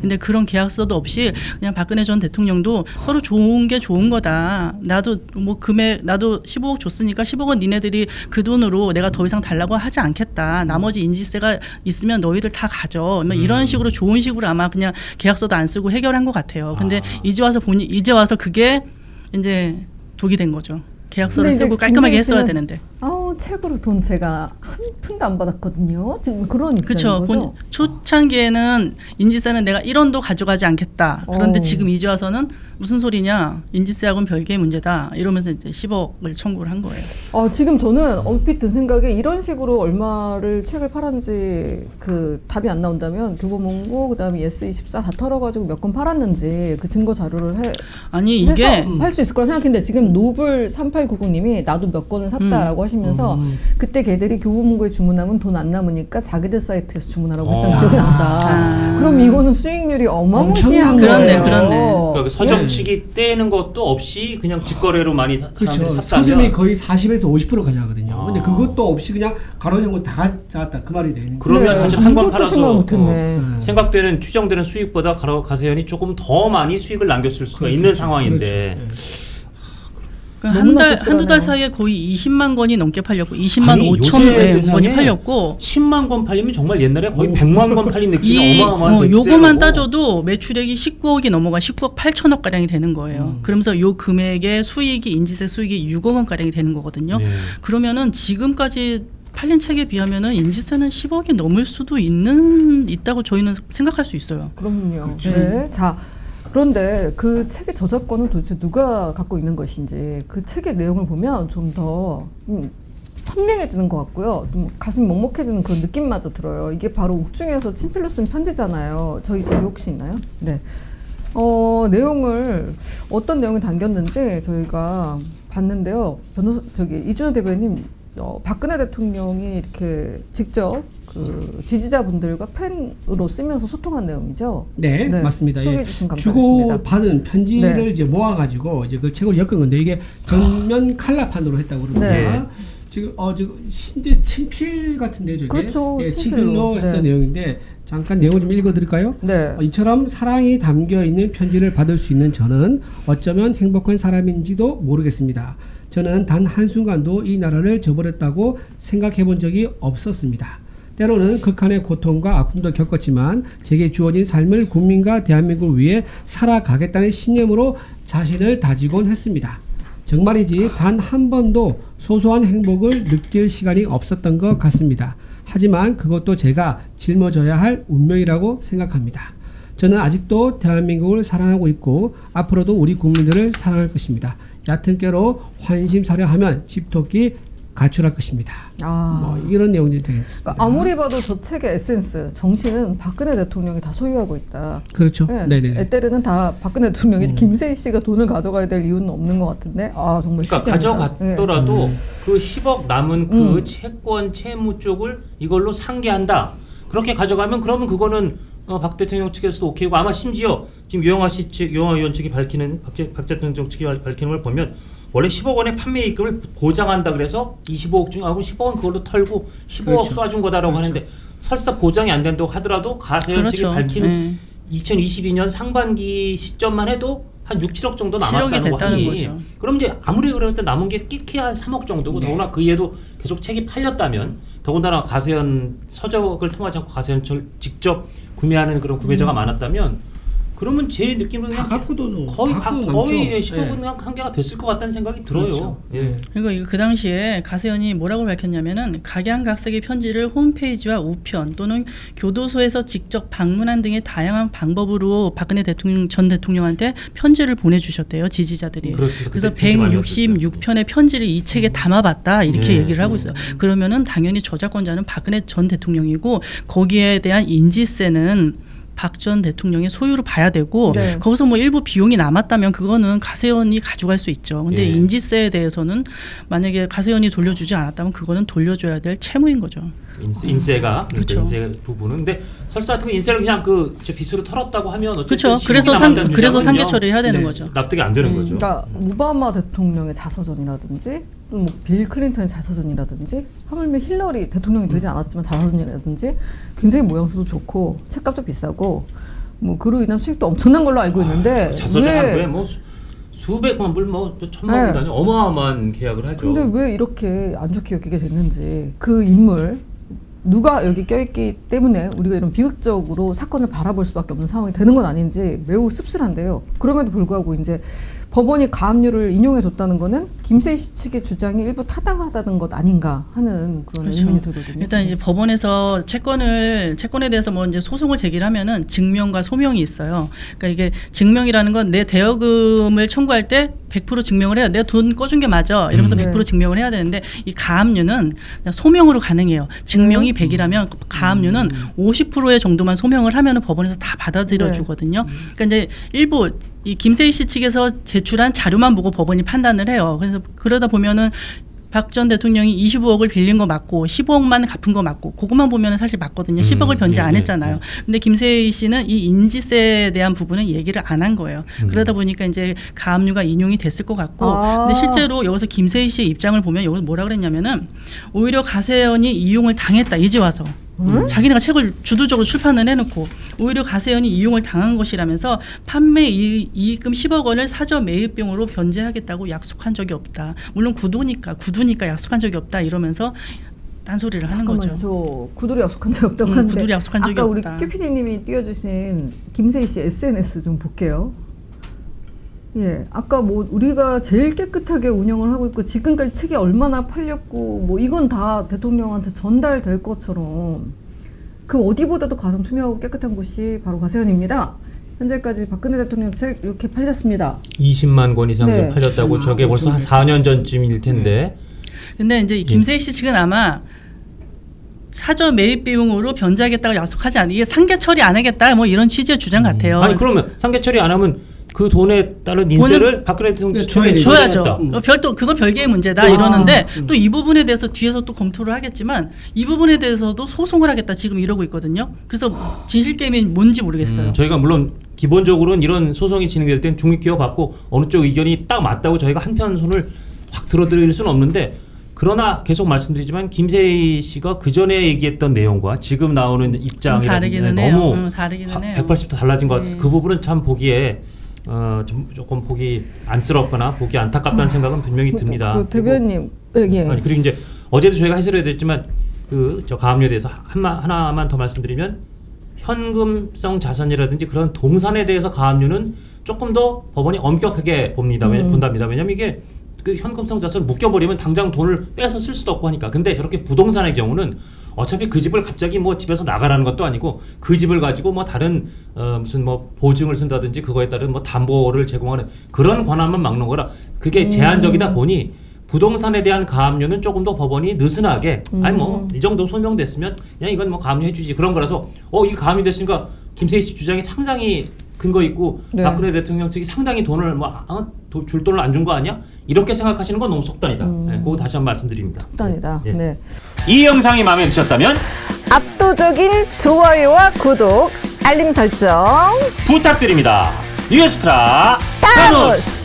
근데 그런 계약서도 없이 그냥 박근혜 전 대통령도 서로 좋은 게 좋은 거다. 나도 뭐 금액 나도 15억 줬으니까 15억은 니네들이 그 돈으로 내가 더 이상 달라고 하지 않겠다. 나머지 인지세가 있으면 너희들 다 가져. 이런 식으로 좋은 식으로 아마 그냥 계약서도 안 쓰고 해결한 것 같아요. 근데 이제 와서 그게 이제 독이 된 거죠. 계약서를 쓰고 깔끔하게 했어야 되는데. 아우 책으로 돈 제가 한 푼도 안 받았거든요. 지금 그런 입장인 거죠? 초창기에는 인지세는 내가 1원도 가져가지 않겠다. 그런데 지금 이제 와서는 무슨 소리냐. 인지세하고는 별개의 문제다. 이러면서 이제 10억을 청구를 한 거예요. 지금 저는 얼핏 든 생각에 이런 식으로 얼마를 책을 팔았는지 그 답이 안 나온다면 교보문고 그다음에 예스24 다 털어가지고 몇 건 팔았는지 그 증거 자료를 아니 이게 할 수 있을 거라 생각했는데 지금 노블 3890님이 나도 몇 건을 샀다라고 하시면서 그때 걔들이 교보문고에 주문하면 돈 안 남으니까 자기들 사이트에서 주문하라고 했던 기억이 난다. 그럼 이거는 수익률이 어마무시한 거예요. 그렇네. 그러니까 서점 측이 떼는 것도 없이 그냥 직거래로 많이 그렇죠. 샀다면 서점이 거의 40에서 50% 가져가거든요. 근데 그것도 없이 그냥 가로세고 다 가져갔다 그 말이 되는. 그러면 사실 한 권 생각 팔아서 못했네. 생각되는 추정되는 수익보다 가세현이 조금 더 많이 수익을 남겼을 수가 있는 상황인데. 한두 달 사이에 거의 20만 권이 넘게 팔렸고 20만 5천 권이 팔렸고 10만 권 팔리면 정말 옛날에 거의 100만 권 팔린 느낌이 어마어마한 요거만 따져도 매출액이 19억이 넘어가 19억 8천억 가량이 되는 거예요. 그러면서 요 금액의 수익이 인지세 수익이 6억 원 가량이 되는 거거든요. 네. 그러면은 지금까지 팔린 책에 비하면은 인지세는 10억이 넘을 수도 있다고 저희는 생각할 수 있어요. 그럼요. 그렇죠. 네. 자. 그런데 그 책의 저작권은 도대체 누가 갖고 있는 것인지 그 책의 내용을 보면 좀 더 선명해지는 것 같고요. 좀 가슴이 먹먹해지는 그런 느낌마저 들어요. 이게 바로 옥중에서 친필로 쓴 편지잖아요. 저희 자료 혹시 있나요? 네. 내용을 어떤 내용이 담겼는지 저희가 봤는데요. 이준호 대변인 박근혜 대통령이 이렇게 직접 그 지지자분들과 팬으로 쓰면서 소통한 내용이죠. 네, 맞습니다. 소개해 주신 감사합니다. 주고 받은 편지를 이제 모아가지고 이제 그 책으로 엮은 건데 이게 전면 칼라판으로 했다고 그럽니다. 네. 지금 신제 친필 같은데 저게. 그렇죠. 친필로 했던 내용인데 잠깐 내용을 좀 읽어드릴까요? 네. 이처럼 사랑이 담겨 있는 편지를 받을 수 있는 저는 어쩌면 행복한 사람인지도 모르겠습니다. 저는 단 한순간도 이 나라를 저버렸다고 생각해 본 적이 없었습니다. 때로는 극한의 고통과 아픔도 겪었지만 제게 주어진 삶을 국민과 대한민국을 위해 살아가겠다는 신념으로 자신을 다지곤 했습니다. 정말이지 단 한 번도 소소한 행복을 느낄 시간이 없었던 것 같습니다. 하지만 그것도 제가 짊어져야 할 운명이라고 생각합니다. 저는 아직도 대한민국을 사랑하고 있고 앞으로도 우리 국민들을 사랑할 것입니다. 얕은 꾀로 환심사려 하면 집토끼 가출할 것입니다. 뭐 이런 내용들이 되겠습니다. 그러니까 아무리 봐도 저 책의 에센스, 정신은 박근혜 대통령이 다 소유하고 있다. 그렇죠. 네. 에테르는 다 박근혜 대통령이 김세희 씨가 돈을 가져가야 될 이유는 없는 것 같은데 정말 그러니까 가져갔더라도 그 10억 남은 그 채권 채무 쪽을 이걸로 상계한다. 그렇게 가져가면 그러면 그거는 박 대통령 측에서도 오케이고 아마 심지어 지금 유영하 의원 측이 밝히는 박 대통령 측이 밝히는 걸 보면 원래 10억 원의 판매입금을 보장한다 그래서 25억 중에 10억은 그걸로 털고 15억 쏴준 거다라고 하는데 설사 보장이 안 된다고 하더라도 가세현 측이 밝힌 2022년 상반기 시점만 해도 한 6, 7억 정도 남았다는 거 하니 거죠. 그럼 이제 아무리 그래도 남은 게 끼키야 한 3억 정도고 더구나 그 이후에도 계속 책이 팔렸다면 더군다나 가세현 서적을 통하지 않고 가세현을 직접 구매하는 그런 구매자가 많았다면 그러면 제 느낌은 다 갖고도 거의 10억은 그냥 한계가 됐을 것 같다는 생각이 들어요. 그렇죠. 예. 그리고 그 당시에 가세현이 뭐라고 밝혔냐면은 각양각색의 편지를 홈페이지와 우편 또는 교도소에서 직접 방문한 등의 다양한 방법으로 박근혜 전 대통령한테 편지를 보내주셨대요. 지지자들이. 그래서 166편의 편지를 이 책에 담아봤다 이렇게 얘기를 하고 있어요. 그러면은 당연히 저작권자는 박근혜 전 대통령이고 거기에 대한 인지세는 박 전 대통령의 소유로 봐야 되고 거기서 뭐 일부 비용이 남았다면 그거는 가세현이 가져갈 수 있죠. 근데 인지세에 대해서는 만약에 가세현이 돌려주지 않았다면 그거는 돌려줘야 될 채무인 거죠. 인세가 그렇죠. 인세 부분은 근데 설사 그 인세를 그냥 저 빚으로 털었다고 하면 어쨌든 그렇죠. 그래서 상계 처리해야 되는 거죠. 납득이 안 되는 거죠. 그러니까 오바마 대통령의 자서전이라든지 뭐 빌 클린턴의 자서전이라든지 하물며 힐러리 대통령이 되지 않았지만 자서전이라든지 굉장히 모양새도 좋고 책값도 비싸고 뭐 그로 인한 수익도 엄청난 걸로 알고 있는데 자서전 하루에 뭐 수백만 불, 뭐 천만 불 단위 어마어마한 계약을 하죠. 근데 왜 이렇게 안 좋게 여기게 됐는지 그 인물 누가 여기 껴있기 때문에 우리가 이런 비극적으로 사건을 바라볼 수밖에 없는 상황이 되는 건 아닌지 매우 씁쓸한데요. 그럼에도 불구하고 이제 법원이 가압류를 인용해줬다는 거는 김세희 씨 측의 주장이 일부 타당하다는 것 아닌가 하는 그런 그렇죠. 의문이 들거든요. 일단 이제 법원에서 채권에 대해서 뭐 이제 소송을 제기하면은 증명과 소명이 있어요. 그러니까 이게 증명이라는 건 내 대여금을 청구할 때 100% 증명을 해요. 내가 돈 꺼준 게 맞아. 이러면서 100% 증명을 해야 되는데 이 가압류는 그냥 소명으로 가능해요. 증명이 100이라면 가압류는 50%의 정도만 소명을 하면은 법원에서 다 받아들여 주거든요. 그러니까 이제 일부 이 김세희 씨 측에서 제출한 자료만 보고 법원이 판단을 해요. 그래서 그러다 보면은 박 전 대통령이 25억을 빌린 거 맞고 15억만 갚은 거 맞고 그것만 보면은 사실 맞거든요. 10억을 변제 안 했잖아요. 근데 김세희 씨는 이 인지세에 대한 부분은 얘기를 안 한 거예요. 그러다 보니까 이제 가압류가 인용이 됐을 것 같고 근데 실제로 여기서 김세희 씨의 입장을 보면 여기서 뭐라 그랬냐면은 오히려 가세연이 이용을 당했다 이제 와서 자기네가 책을 주도적으로 출판을 해놓고 오히려 가세연이 이용을 당한 것이라면서 판매 이익금 10억 원을 사저 매입비용으로 변제하겠다고 약속한 적이 없다. 물론 구두니까 약속한 적이 없다 이러면서 딴소리를 하는 거죠. 저 구두로 약속한 적이 없다고 하는데 구두로 약속한 적이 아까 우리 없다. 큐피디님이 띄워주신 김세희 씨 SNS 좀 볼게요. 예, 아까 뭐 우리가 제일 깨끗하게 운영을 하고 있고 지금까지 책이 얼마나 팔렸고 뭐 이건 다 대통령한테 전달될 것처럼 그 어디보다도 가장 투명하고 깨끗한 곳이 바로 가세연입니다. 현재까지 박근혜 대통령 책 이렇게 팔렸습니다. 20만 권 이상 네. 팔렸다고 저게 벌써 한 4년 전쯤일 텐데. 근데 이제 김세희 씨 측은 아마 사저 매입 비용으로 변제하겠다고 약속하지 않은 이게 상계 처리 안 하겠다 뭐 이런 취지의 주장 같아요. 아니 그러면 상계 처리 안 하면 그 돈에 따른 인세를 박근혜 대통령이 줘야죠. 별도 그건 별개의 문제다 이러는데 또 이 부분에 대해서 뒤에서 또 검토를 하겠지만 이 부분에 대해서도 소송을 하겠다 지금 이러고 있거든요. 그래서 진실 게임이 뭔지 모르겠어요. 저희가 물론 기본적으로는 이런 소송이 진행될 땐 중립기호 받고 어느 쪽 의견이 딱 맞다고 저희가 한편 손을 확 들어드릴 수는 없는데 그러나 계속 말씀드리지만 김세희 씨가 그 전에 얘기했던 내용과 지금 나오는 입장이 너무 다르기는 해요. 180도 달라진 것 같아서 그 부분은 참 보기에 조금 보기 안쓰럽거나 보기 안타깝다는 생각은 분명히 듭니다. 그 대변인, 예. 아니, 그리고 이제 어제도 저희가 해설해 드렸지만 저 가압류에 대해서 하나만 더 말씀드리면 현금성 자산이라든지 그런 동산에 대해서 가압류는 조금 더 법원이 엄격하게 본답니다. 왜냐하면 이게 그 현금성 자산을 묶여버리면 당장 돈을 빼서 쓸 수도 없고 하니까. 근데 저렇게 부동산의 경우는 어차피 그 집을 갑자기 뭐 집에서 나가라는 것도 아니고 그 집을 가지고 뭐 다른 무슨 뭐 보증을 쓴다든지 그거에 따른 뭐 담보를 제공하는 그런 권한만 막는 거라 그게 제한적이다 보니 부동산에 대한 가압류는 조금 더 법원이 느슨하게 아니 뭐 이 정도 소명됐으면 그냥 이건 뭐 가압류 해주지 그런 거라서 이게 가압류 됐으니까 김세희 씨 주장이 상당히 근거 있고 박근혜 대통령 측이 상당히 돈을 줄 돈을 안 준 거 아니야? 이렇게 생각하시는 건 너무 속단이다. 네, 그거 다시 한번 말씀드립니다. 속단이다. 예. 네. 이 영상이 마음에 드셨다면 압도적인 좋아요와 구독, 알림 설정 부탁드립니다. 뉴스트라 타노스!